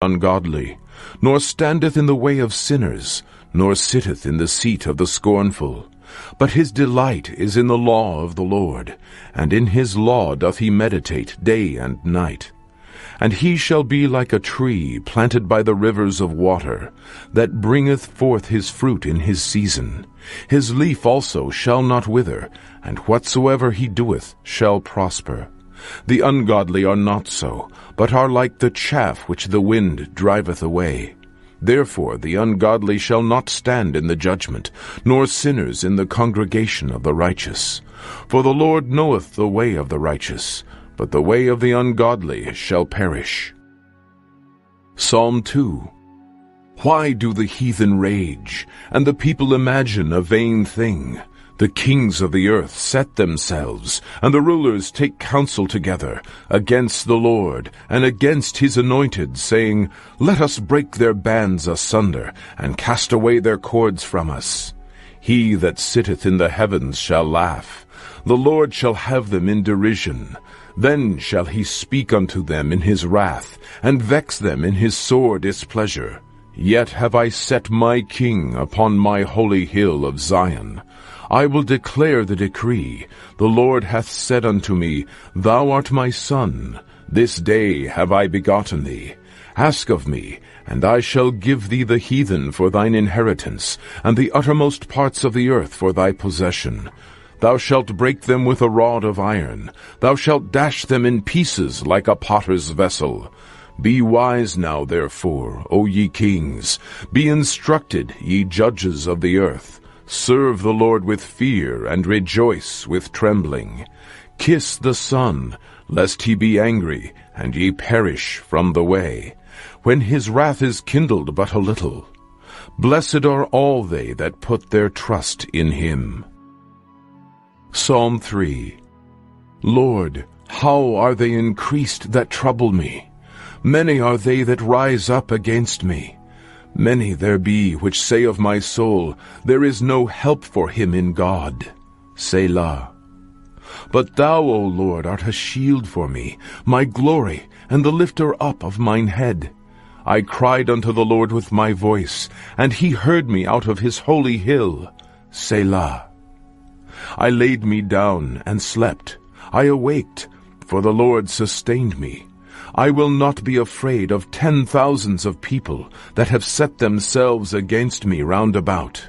ungodly, nor standeth in the way of sinners, nor sitteth in the seat of the scornful. But his delight is in the law of the Lord, and in his law doth he meditate day and night. And he shall be like a tree planted by the rivers of water, that bringeth forth his fruit in his season. His leaf also shall not wither, and whatsoever he doeth shall prosper. The ungodly are not so, but are like the chaff which the wind driveth away. Therefore the ungodly shall not stand in the judgment, nor sinners in the congregation of the righteous. For the Lord knoweth the way of the righteous, but the way of the ungodly shall perish. Psalm 2. Why do the heathen rage, and the people imagine a vain thing? The kings of the earth set themselves, and the rulers take counsel together, against the Lord, and against his anointed, saying, Let us break their bands asunder, and cast away their cords from us. He that sitteth in the heavens shall laugh. The Lord shall have them in derision. Then shall he speak unto them in his wrath, and vex them in his sore displeasure. Yet have I set my king upon my holy hill of Zion. I will declare the decree. The Lord hath said unto me, Thou art my son. This day have I begotten thee. Ask of me, and I shall give thee the heathen for thine inheritance, and the uttermost parts of the earth for thy possession. Thou shalt break them with a rod of iron. Thou shalt dash them in pieces like a potter's vessel. Be wise now, therefore, O ye kings. Be instructed, ye judges of the earth. Serve the Lord with fear, and rejoice with trembling. Kiss the Son, lest he be angry, and ye perish from the way, when his wrath is kindled but a little. Blessed are all they that put their trust in him. Psalm 3. Lord, how are they increased that trouble me? Many are they that rise up against me. Many there be which say of my soul, There is no help for him in God. Selah. But thou, O Lord, art a shield for me, my glory, and the lifter up of mine head. I cried unto the Lord with my voice, and he heard me out of his holy hill. Selah. I laid me down and slept. I awaked, for the Lord sustained me. I will not be afraid of 10,000s of people that have set themselves against me round about.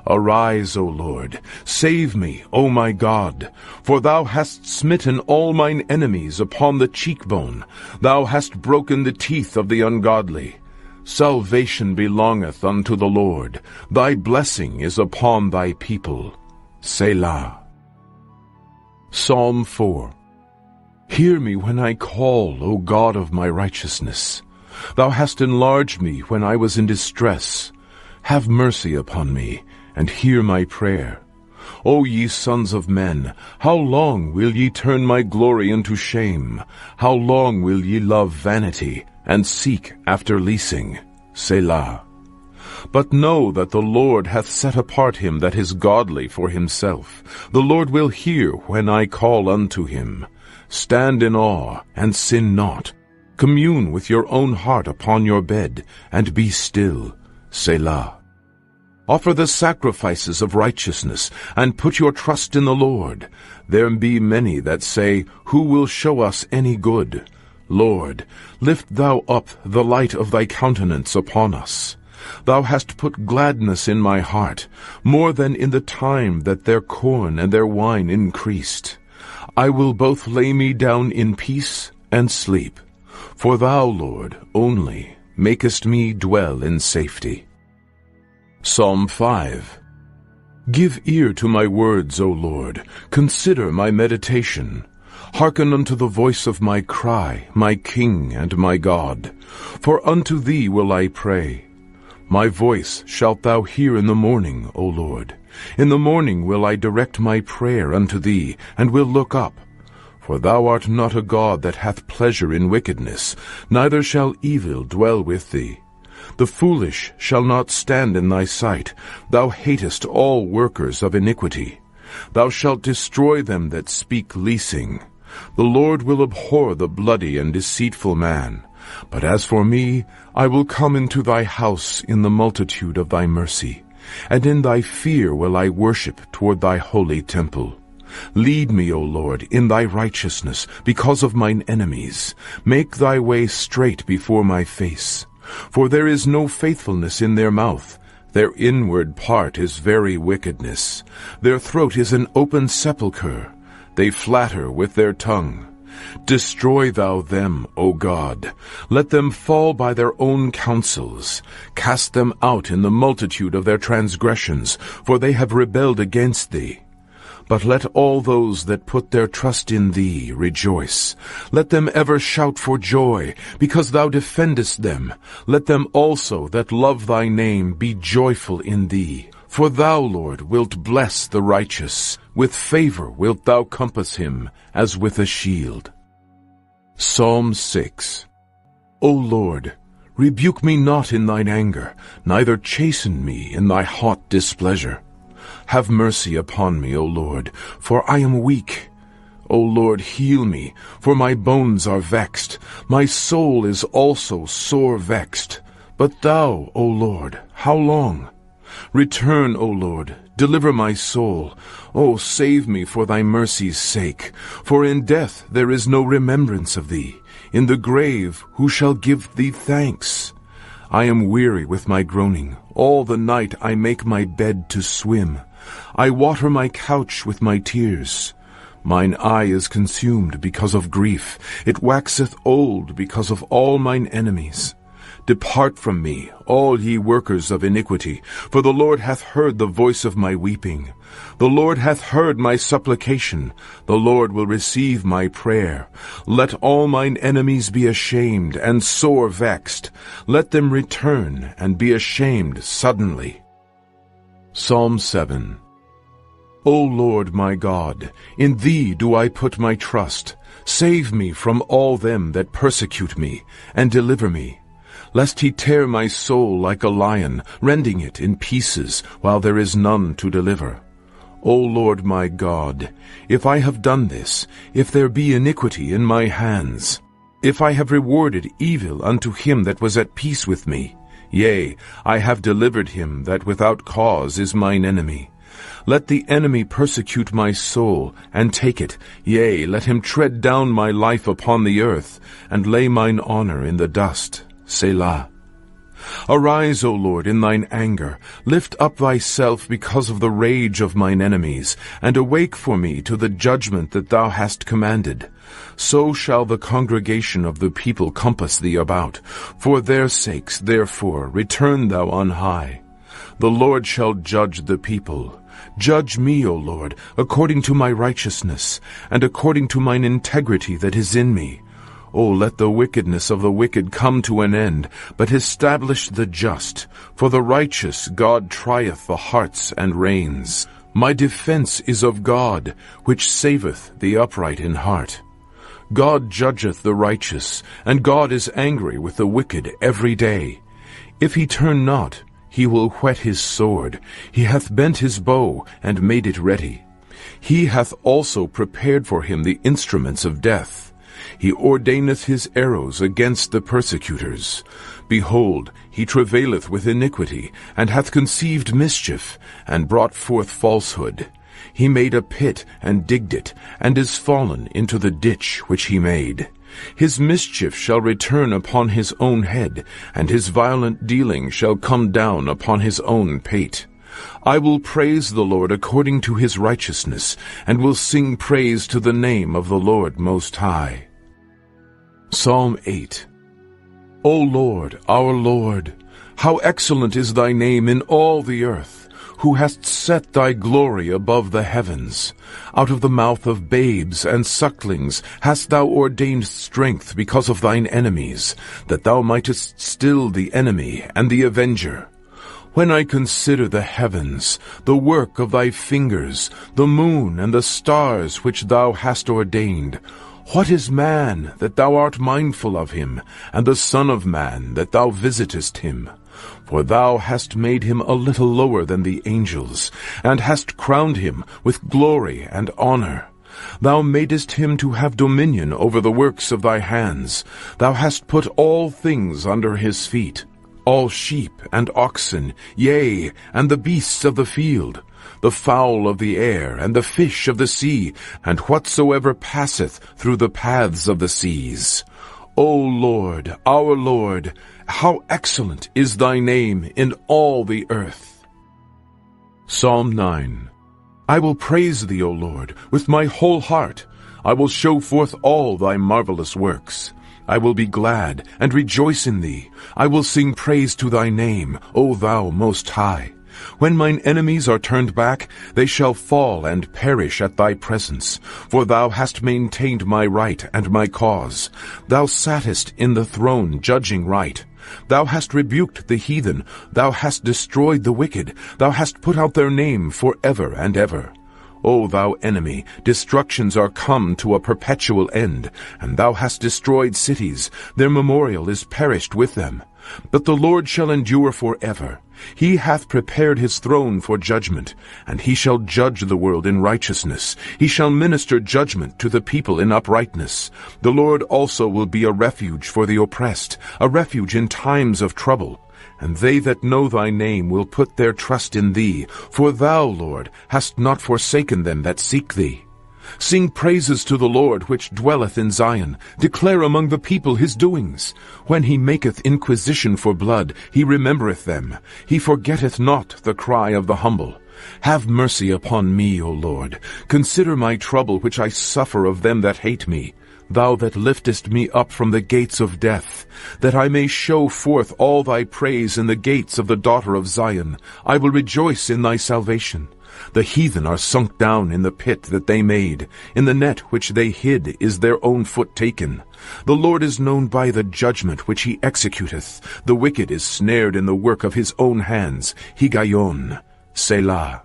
Arise, O Lord, save me, O my God, for thou hast smitten all mine enemies upon the cheekbone. Thou hast broken the teeth of the ungodly. Salvation belongeth unto the Lord. Thy blessing is upon thy people. Selah. Psalm 4. Hear me when I call, O God of my righteousness. Thou hast enlarged me when I was in distress. Have mercy upon me, and hear my prayer. O ye sons of men, how long will ye turn my glory into shame? How long will ye love vanity, and seek after leasing? Selah. But know that the Lord hath set apart him that is godly for himself. The Lord will hear when I call unto him. Stand in awe, and sin not. Commune with your own heart upon your bed, and be still. Selah. Offer the sacrifices of righteousness, and put your trust in the Lord. There be many that say, Who will show us any good? Lord, lift thou up the light of thy countenance upon us. Thou hast put gladness in my heart, more than in the time that their corn and their wine increased. I will both lay me down in peace and sleep. For thou, Lord, only makest me dwell in safety. Psalm 5. Give ear to my words, O Lord. Consider my meditation. Hearken unto the voice of my cry, my King and my God. For unto thee will I pray. My voice shalt thou hear in the morning, O Lord. In the morning will I direct my prayer unto thee, and will look up. For thou art not a God that hath pleasure in wickedness, neither shall evil dwell with thee. The foolish shall not stand in thy sight. Thou hatest all workers of iniquity. Thou shalt destroy them that speak leasing. The Lord will abhor the bloody and deceitful man. But as for me, I will come into thy house in the multitude of thy mercy, and in thy fear will I worship toward thy holy temple. Lead me, O Lord, in thy righteousness, because of mine enemies. Make thy way straight before my face. For there is no faithfulness in their mouth. Their inward part is very wickedness. Their throat is an open sepulchre. They flatter with their tongue. Destroy thou them, O God. Let them fall by their own counsels. Cast them out in the multitude of their transgressions, for they have rebelled against thee. But let all those that put their trust in thee rejoice. Let them ever shout for joy, because thou defendest them. Let them also that love thy name be joyful in thee. For thou, Lord, wilt bless the righteous. With favor wilt thou compass him, as with a shield. Psalm 6. O Lord, rebuke me not in thine anger, neither chasten me in thy hot displeasure. Have mercy upon me, O Lord, for I am weak. O Lord, heal me, for my bones are vexed. My soul is also sore vexed. But thou, O Lord, how long? Return, O Lord, deliver my soul. O save me for thy mercy's sake. For in death there is no remembrance of thee. In the grave who shall give thee thanks? I am weary with my groaning. All the night I make my bed to swim. I water my couch with my tears. Mine eye is consumed because of grief. It waxeth old because of all mine enemies. Depart from me, all ye workers of iniquity, for the Lord hath heard the voice of my weeping. The Lord hath heard my supplication. The Lord will receive my prayer. Let all mine enemies be ashamed and sore vexed. Let them return and be ashamed suddenly. Psalm 7. O Lord my God, in thee do I put my trust. Save me from all them that persecute me, and deliver me. Lest he tear my soul like a lion, rending it in pieces, while there is none to deliver. O Lord my God, if I have done this, if there be iniquity in my hands, if I have rewarded evil unto him that was at peace with me, yea, I have delivered him that without cause is mine enemy. Let the enemy persecute my soul, and take it, yea, let him tread down my life upon the earth, and lay mine honor in the dust. Selah. Arise, O Lord, in thine anger. Lift up thyself because of the rage of mine enemies, and awake for me to the judgment that thou hast commanded. So shall the congregation of the people compass thee about. For their sakes, therefore, return thou on high. The Lord shall judge the people. Judge me, O Lord, according to my righteousness, and according to mine integrity that is in me. O let the wickedness of the wicked come to an end, but establish the just. For the righteous God trieth the hearts and reins. My defense is of God, which saveth the upright in heart. God judgeth the righteous, and God is angry with the wicked every day. If he turn not, he will whet his sword. He hath bent his bow, and made it ready. He hath also prepared for him the instruments of death. He ordaineth his arrows against the persecutors. Behold, he travaileth with iniquity, and hath conceived mischief, and brought forth falsehood. He made a pit, and digged it, and is fallen into the ditch which he made. His mischief shall return upon his own head, and his violent dealing shall come down upon his own pate. I will praise the Lord according to his righteousness, and will sing praise to the name of the Lord Most High. Psalm 8. O Lord, our Lord, how excellent is thy name in all the earth, who hast set thy glory above the heavens. Out of the mouth of babes and sucklings hast thou ordained strength because of thine enemies, that thou mightest still the enemy and the avenger. When I consider the heavens, the work of thy fingers, the moon and the stars which thou hast ordained, what is man, that thou art mindful of him, and the Son of Man, that thou visitest him? For thou hast made him a little lower than the angels, and hast crowned him with glory and honor. Thou madest him to have dominion over the works of thy hands. Thou hast put all things under his feet, all sheep and oxen, yea, and the beasts of the field, the fowl of the air, and the fish of the sea, and whatsoever passeth through the paths of the seas. O Lord, our Lord, how excellent is thy name in all the earth. Psalm 9. I will praise thee, O Lord, with my whole heart. I will show forth all thy marvelous works. I will be glad and rejoice in thee. I will sing praise to thy name, O thou most high. When mine enemies are turned back, they shall fall and perish at thy presence. For thou hast maintained my right and my cause. Thou sattest in the throne judging right. Thou hast rebuked the heathen. Thou hast destroyed the wicked. Thou hast put out their name for ever and ever. O thou enemy, destructions are come to a perpetual end, and thou hast destroyed cities. Their memorial is perished with them. But the Lord shall endure for ever. He hath prepared his throne for judgment, and he shall judge the world in righteousness. He shall minister judgment to the people in uprightness. The Lord also will be a refuge for the oppressed, a refuge in times of trouble. And they that know thy name will put their trust in thee, for thou, Lord, hast not forsaken them that seek thee. Sing praises to the Lord which dwelleth in Zion. Declare among the people his doings. When he maketh inquisition for blood, he remembereth them. He forgetteth not the cry of the humble. Have mercy upon me, O Lord. Consider my trouble which I suffer of them that hate me. Thou that liftest me up from the gates of death, that I may show forth all thy praise in the gates of the daughter of Zion. I will rejoice in thy salvation. The heathen are sunk down in the pit that they made. In the net which they hid is their own foot taken. The Lord is known by the judgment which he executeth. The wicked is snared in the work of his own hands. Higayon, Selah.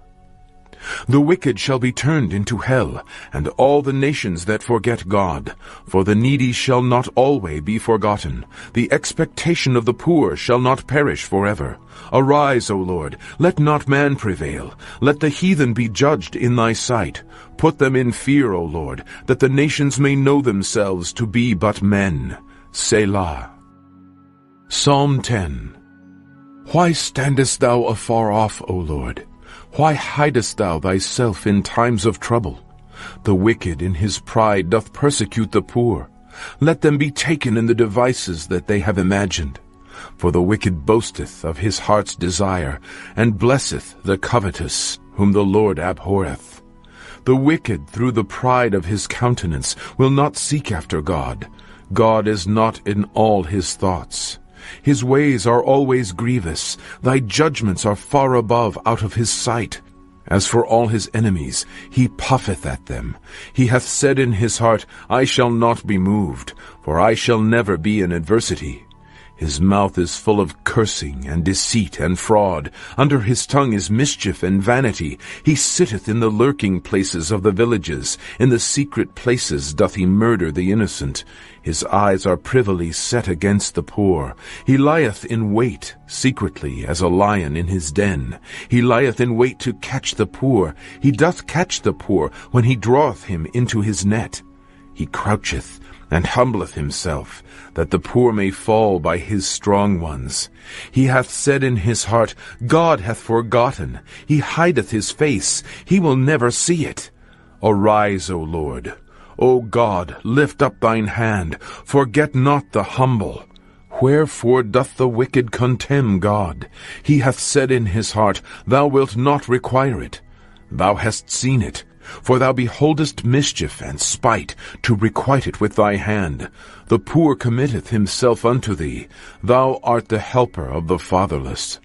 The wicked shall be turned into hell, and all the nations that forget God. For the needy shall not always be forgotten. The expectation of the poor shall not perish forever. Arise, O Lord, let not man prevail. Let the heathen be judged in thy sight. Put them in fear, O Lord, that the nations may know themselves to be but men. Selah. Psalm 10. Why standest thou afar off, O Lord? Why hidest thou thyself in times of trouble? The wicked in his pride doth persecute the poor. Let them be taken in the devices that they have imagined. For the wicked boasteth of his heart's desire, and blesseth the covetous, whom the Lord abhorreth. The wicked through the pride of his countenance will not seek after God. God is not in all his thoughts. His ways are always grievous. Thy judgments are far above out of his sight. As for all his enemies, he puffeth at them. He hath said in his heart, I shall not be moved, for I shall never be in adversity. His mouth is full of cursing and deceit and fraud. Under his tongue is mischief and vanity. He sitteth in the lurking places of the villages. In the secret places doth he murder the innocent. His eyes are privily set against the poor. He lieth in wait secretly as a lion in his den. He lieth in wait to catch the poor. He doth catch the poor when he draweth him into his net. He croucheth and humbleth himself, that the poor may fall by his strong ones. He hath said in his heart, God hath forgotten. He hideth his face. He will never see it. Arise, O Lord. O God, lift up thine hand. Forget not the humble. Wherefore doth the wicked contemn God? He hath said in his heart, Thou wilt not require it. Thou hast seen it. For thou beholdest mischief and spite, to requite it with thy hand. The poor committeth himself unto thee. Thou art the helper of the fatherless.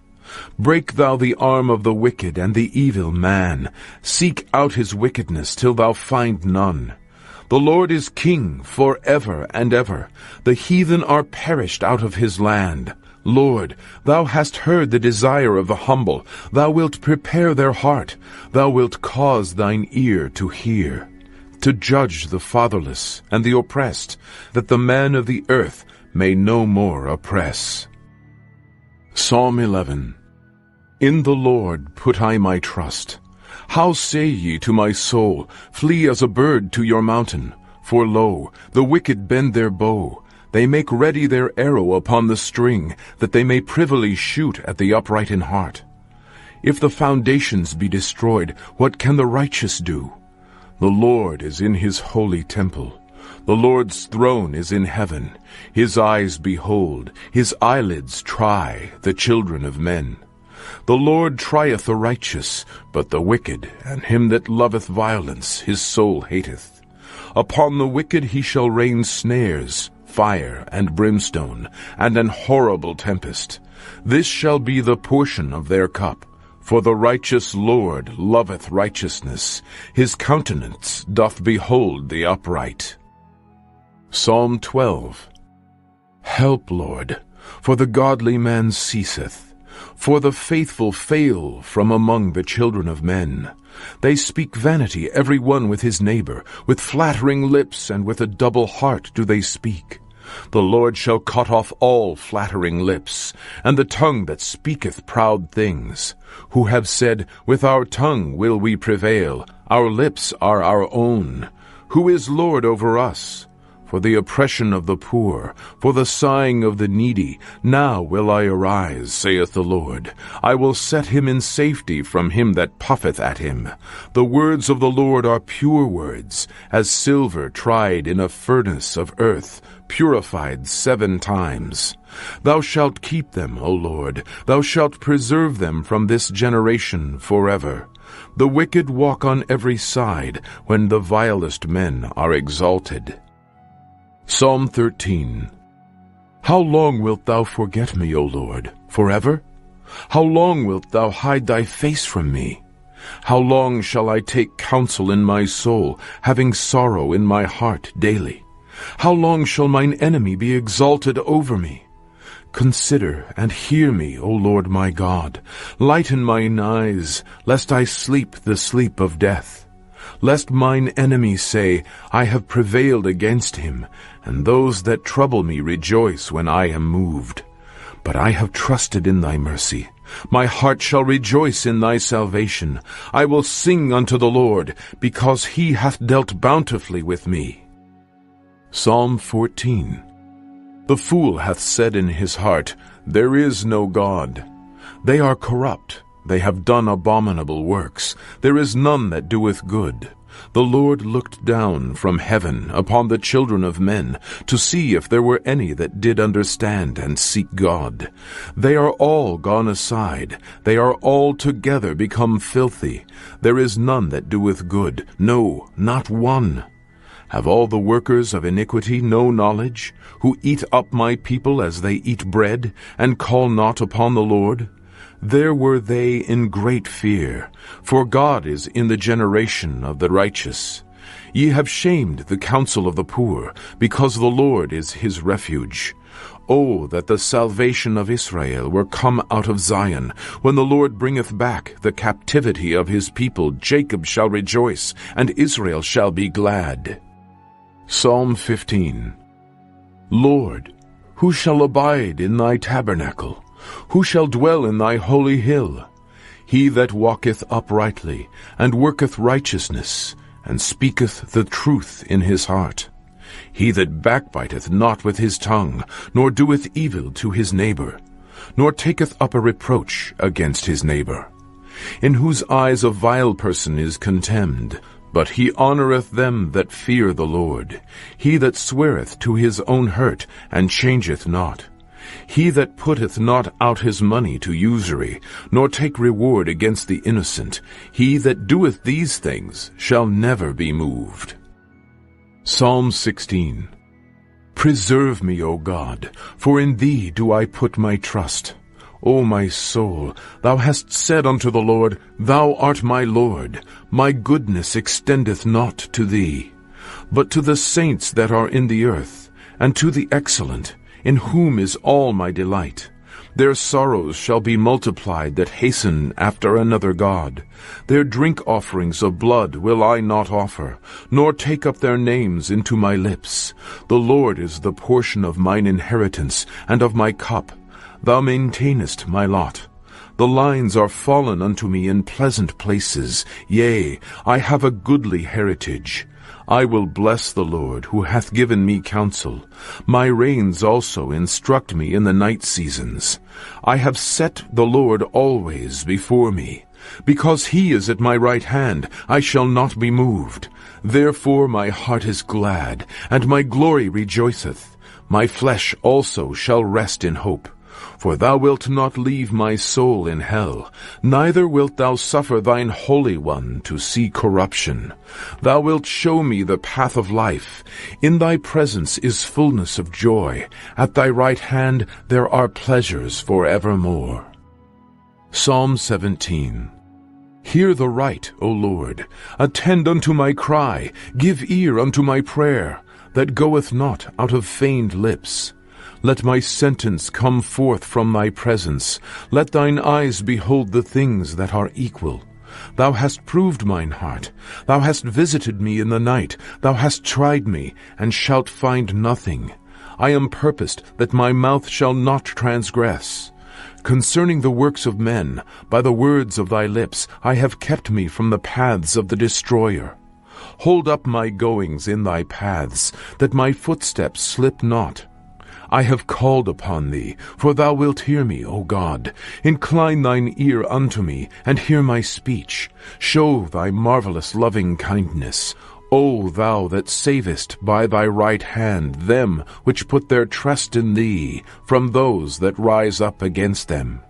Break thou the arm of the wicked and the evil man. Seek out his wickedness till thou find none. The Lord is king for ever and ever. The heathen are perished out of his land. Lord, thou hast heard the desire of the humble. Thou wilt prepare their heart. Thou wilt cause thine ear to hear, to judge the fatherless and the oppressed, that the man of the earth may no more oppress. Psalm 11. In the Lord put I my trust. How say ye to my soul, Flee as a bird to your mountain? For lo, the wicked bend their bow, they make ready their arrow upon the string, that they may privily shoot at the upright in heart. If the foundations be destroyed, what can the righteous do? The Lord is in his holy temple. The Lord's throne is in heaven. His eyes behold, his eyelids try the children of men. The Lord trieth the righteous, but the wicked, and him that loveth violence, his soul hateth. Upon the wicked he shall rain snares, fire and brimstone, and an horrible tempest. This shall be the portion of their cup. For the righteous Lord loveth righteousness. His countenance doth behold the upright. Psalm 12. Help, Lord, for the godly man ceaseth. For the faithful fail from among the children of men. They speak vanity every one with his neighbor. With flattering lips and with a double heart do they speak. The Lord shall cut off all flattering lips, and the tongue that speaketh proud things. Who have said, With our tongue will we prevail, our lips are our own. Who is Lord over us? For the oppression of the poor, for the sighing of the needy, now will I arise, saith the Lord. I will set him in safety from him that puffeth at him. The words of the Lord are pure words, as silver tried in a furnace of earth, purified 7 times. Thou shalt keep them, O Lord, thou shalt preserve them from this generation forever. The wicked walk on every side, when the vilest men are exalted. Psalm 13. How long wilt thou forget me, O Lord, forever? How long wilt thou hide thy face from me? How long shall I take counsel in my soul, having sorrow in my heart daily? How long shall mine enemy be exalted over me? Consider and hear me, O Lord my God. Lighten mine eyes, lest I sleep the sleep of death. Lest mine enemies say, I have prevailed against him, and those that trouble me rejoice when I am moved. But I have trusted in thy mercy. My heart shall rejoice in thy salvation. I will sing unto the Lord, because he hath dealt bountifully with me. Psalm 14. The fool hath said in his heart, There is no God. They are corrupt. They have done abominable works. There is none that doeth good. The Lord looked down from heaven upon the children of men, to see if there were any that did understand and seek God. They are all gone aside. They are altogether become filthy. There is none that doeth good, no, not one. Have all the workers of iniquity no knowledge, who eat up my people as they eat bread, and call not upon the Lord? There were they in great fear, for God is in the generation of the righteous. Ye have shamed the counsel of the poor, because the Lord is his refuge. Oh, that the salvation of Israel were come out of Zion! When the Lord bringeth back the captivity of his people, Jacob shall rejoice, and Israel shall be glad. Psalm 15. Lord, who shall abide in thy tabernacle? Who shall dwell in thy holy hill? He that walketh uprightly, and worketh righteousness, and speaketh the truth in his heart. He that backbiteth not with his tongue, nor doeth evil to his neighbor, nor taketh up a reproach against his neighbor. In whose eyes a vile person is contemned, but he honoureth them that fear the Lord. He that sweareth to his own hurt, and changeth not. He that putteth not out his money to usury, nor take reward against the innocent, he that doeth these things shall never be moved. Psalm 16. Preserve me, O God, for in thee do I put my trust. O my soul, thou hast said unto the Lord, Thou art my Lord. My goodness extendeth not to thee, but to the saints that are in the earth, and to the excellent, in whom is all my delight. Their sorrows shall be multiplied that hasten after another God. Their drink offerings of blood will I not offer, nor take up their names into my lips. The Lord is the portion of mine inheritance, and of my cup. Thou maintainest my lot. The lines are fallen unto me in pleasant places. Yea, I have a goodly heritage. I will bless the Lord, who hath given me counsel. My reins also instruct me in the night seasons. I have set the Lord always before me. Because he is at my right hand, I shall not be moved. Therefore my heart is glad, and my glory rejoiceth. My flesh also shall rest in hope. For thou wilt not leave my soul in hell, neither wilt thou suffer thine Holy One to see corruption. Thou wilt show me the path of life. In thy presence is fullness of joy. At thy right hand there are pleasures for evermore. Psalm 17. Hear the right, O Lord. Attend unto my cry. Give ear unto my prayer, that goeth not out of feigned lips. Let my sentence come forth from thy presence. Let thine eyes behold the things that are equal. Thou hast proved mine heart. Thou hast visited me in the night. Thou hast tried me, and shalt find nothing. I am purposed that my mouth shall not transgress. Concerning the works of men, by the words of thy lips, I have kept me from the paths of the destroyer. Hold up my goings in thy paths, that my footsteps slip not. I have called upon thee, for thou wilt hear me, O God. Incline thine ear unto me, and hear my speech. Show thy marvelous loving kindness. O thou that savest by thy right hand them which put their trust in thee, from those that rise up against them.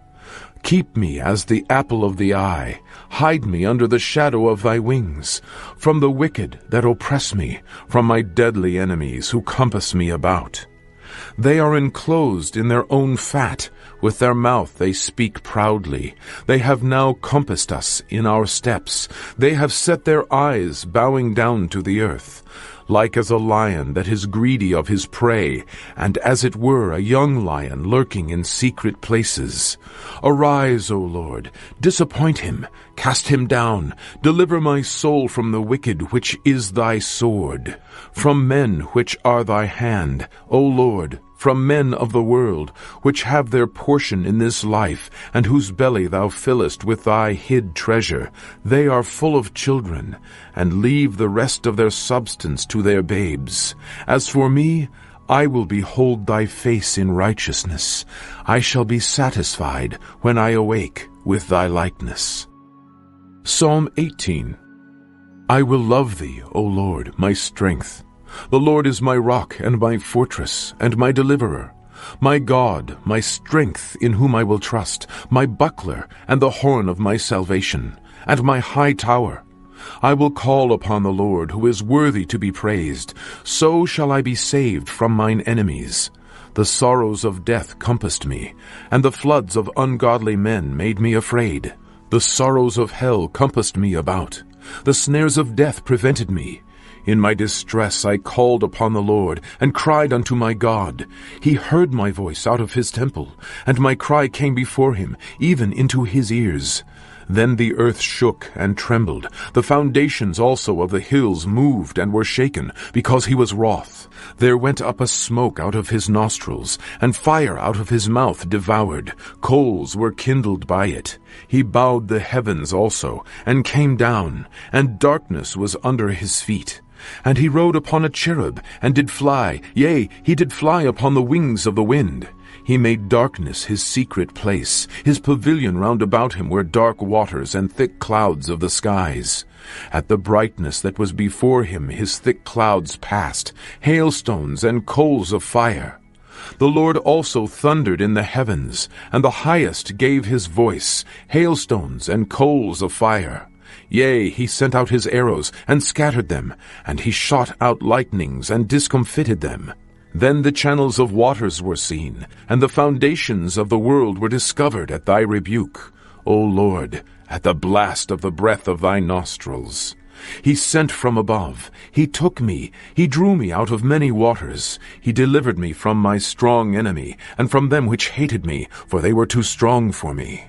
Keep me as the apple of the eye. Hide me under the shadow of thy wings, from the wicked that oppress me, from my deadly enemies who compass me about. They are enclosed in their own fat. With their mouth they speak proudly. They have now compassed us in our steps. They have set their eyes bowing down to the earth. Like as a lion that is greedy of his prey, and as it were a young lion lurking in secret places. Arise, O Lord, disappoint him, cast him down, deliver my soul from the wicked, which is thy sword, from men which are thy hand, O Lord, from men of the world, which have their portion in this life, and whose belly thou fillest with thy hid treasure. They are full of children, and leave the rest of their substance to their babes. As for me, I will behold thy face in righteousness. I shall be satisfied when I awake with thy likeness. Psalm 18. I will love thee, O Lord, my strength. The Lord is my rock and my fortress and my deliverer, my God, my strength in whom I will trust, my buckler and the horn of my salvation, and my high tower. I will call upon the Lord, who is worthy to be praised. So shall I be saved from mine enemies. The sorrows of death compassed me, and the floods of ungodly men made me afraid. The sorrows of hell compassed me about. The snares of death prevented me. In my distress I called upon the Lord, and cried unto my God. He heard my voice out of his temple, and my cry came before him, even into his ears. Then the earth shook and trembled. The foundations also of the hills moved and were shaken, because he was wroth. There went up a smoke out of his nostrils, and fire out of his mouth devoured. Coals were kindled by it. He bowed the heavens also, and came down, and darkness was under his feet. And he rode upon a cherub, and did fly, yea, he did fly upon the wings of the wind. He made darkness his secret place. His pavilion round about him were dark waters and thick clouds of the skies. At the brightness that was before him his thick clouds passed, hailstones and coals of fire. The Lord also thundered in the heavens, and the highest gave his voice, hailstones and coals of fire. Yea, he sent out his arrows, and scattered them, and he shot out lightnings, and discomfited them. Then the channels of waters were seen, and the foundations of the world were discovered at thy rebuke, O Lord, at the blast of the breath of thy nostrils. He sent from above. He took me. He drew me out of many waters. He delivered me from my strong enemy, and from them which hated me, for they were too strong for me.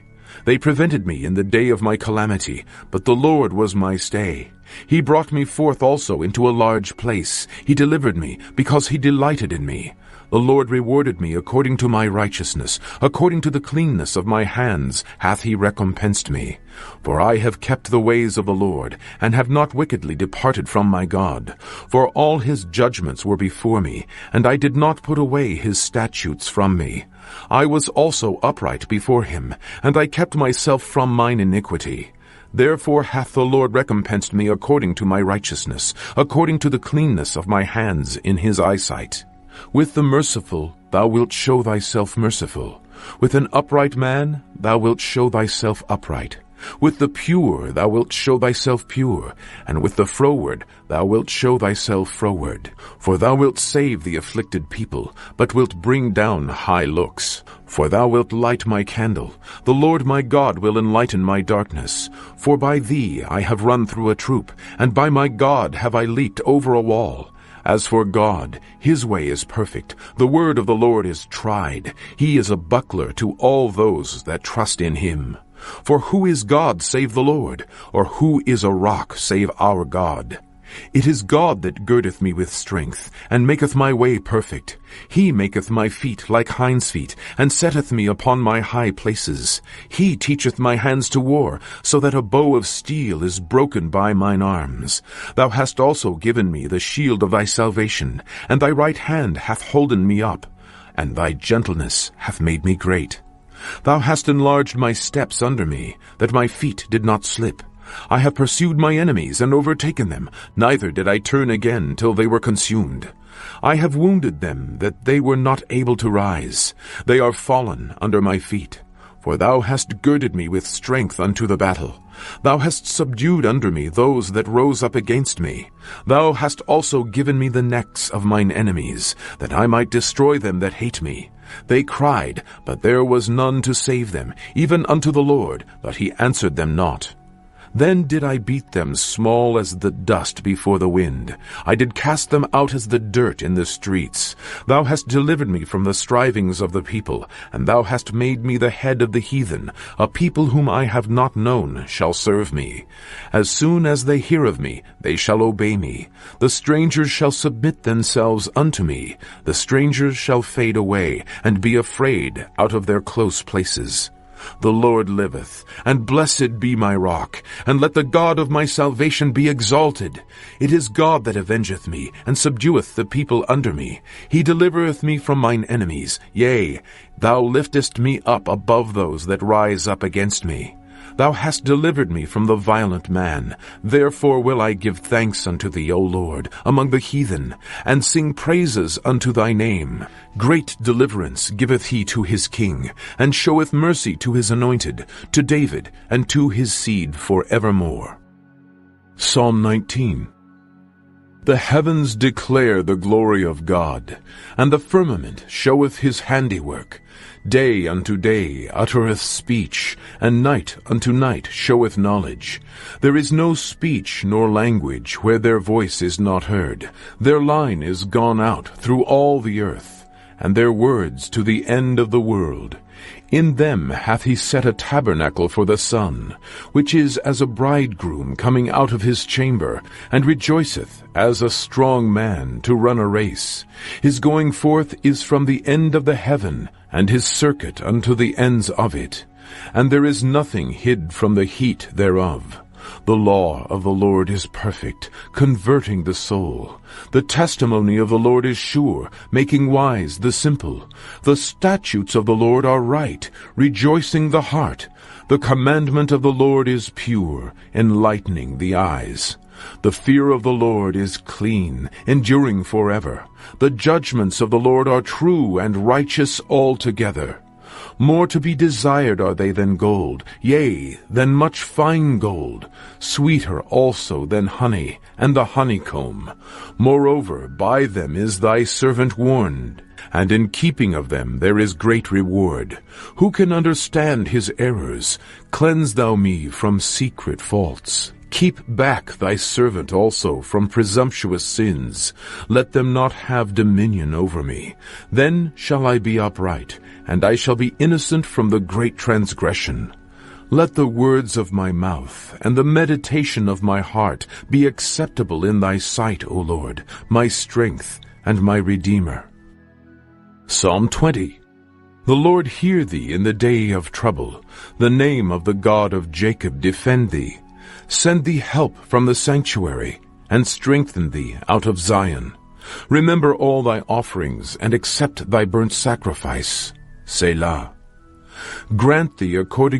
They prevented me in the day of my calamity, but the Lord was my stay. He brought me forth also into a large place. He delivered me, because he delighted in me. The Lord rewarded me according to my righteousness, according to the cleanness of my hands hath he recompensed me. For I have kept the ways of the Lord, and have not wickedly departed from my God. For all his judgments were before me, and I did not put away his statutes from me. I was also upright before him, and I kept myself from mine iniquity. Therefore hath the Lord recompensed me according to my righteousness, according to the cleanness of my hands in his eyesight. With the merciful thou wilt show thyself merciful. With an upright man thou wilt show thyself upright. With the pure thou wilt show thyself pure, and with the froward thou wilt show thyself froward. For thou wilt save the afflicted people, but wilt bring down high looks. For thou wilt light my candle. The Lord my God will enlighten my darkness. For by thee I have run through a troop, and by my God have I leaped over a wall. As for God, his way is perfect. The word of the Lord is tried. He is a buckler to all those that trust in him. For who is God save the Lord? Or who is a rock save our God? It is God that girdeth me with strength, and maketh my way perfect. He maketh my feet like hinds' feet, and setteth me upon my high places. He teacheth my hands to war, so that a bow of steel is broken by mine arms. Thou hast also given me the shield of thy salvation, and thy right hand hath holden me up, and thy gentleness hath made me great. Thou hast enlarged my steps under me, that my feet did not slip. I have pursued my enemies and overtaken them, neither did I turn again till they were consumed. I have wounded them, that they were not able to rise. They are fallen under my feet. For thou hast girded me with strength unto the battle. Thou hast subdued under me those that rose up against me. Thou hast also given me the necks of mine enemies, that I might destroy them that hate me. They cried, but there was none to save them, even unto the Lord, but he answered them not. Then did I beat them small as the dust before the wind. I did cast them out as the dirt in the streets. Thou hast delivered me from the strivings of the people, and thou hast made me the head of the heathen. A people whom I have not known shall serve me. As soon as they hear of me, they shall obey me. The strangers shall submit themselves unto me. The strangers shall fade away, and be afraid out of their close places. The Lord liveth, and blessed be my rock, and let the God of my salvation be exalted. It is God that avengeth me, and subdueth the people under me. He delivereth me from mine enemies. Yea, thou liftest me up above those that rise up against me. Thou hast delivered me from the violent man. Therefore will I give thanks unto thee, O Lord, among the heathen, and sing praises unto thy name. Great deliverance giveth he to his king, and showeth mercy to his anointed, to David, and to his seed for evermore. Psalm 19. The heavens declare the glory of God, and the firmament showeth his handiwork. Day unto day uttereth speech, and night unto night showeth knowledge. There is no speech nor language where their voice is not heard. Their line is gone out through all the earth, and their words to the end of the world. In them hath he set a tabernacle for the sun, which is as a bridegroom coming out of his chamber, and rejoiceth as a strong man to run a race. His going forth is from the end of the heaven, and his circuit unto the ends of it. And there is nothing hid from the heat thereof. The law of the Lord is perfect, converting the soul. The testimony of the Lord is sure, making wise the simple. The statutes of the Lord are right, rejoicing the heart. The commandment of the Lord is pure, enlightening the eyes. The fear of the Lord is clean, enduring forever. The judgments of the Lord are true and righteous altogether. More to be desired are they than gold, yea, than much fine gold, sweeter also than honey, and the honeycomb. Moreover, by them is thy servant warned, and in keeping of them there is great reward. Who can understand his errors? Cleanse thou me from secret faults. Keep back thy servant also from presumptuous sins. Let them not have dominion over me. Then shall I be upright, and I shall be innocent from the great transgression. Let the words of my mouth and the meditation of my heart be acceptable in thy sight, O Lord, my strength and my Redeemer. Psalm 20. The Lord hear thee in the day of trouble. The name of the God of Jacob defend thee. Send thee help from the sanctuary, and strengthen thee out of Zion. Remember all thy offerings, and accept thy burnt sacrifice. Selah. Grant thee according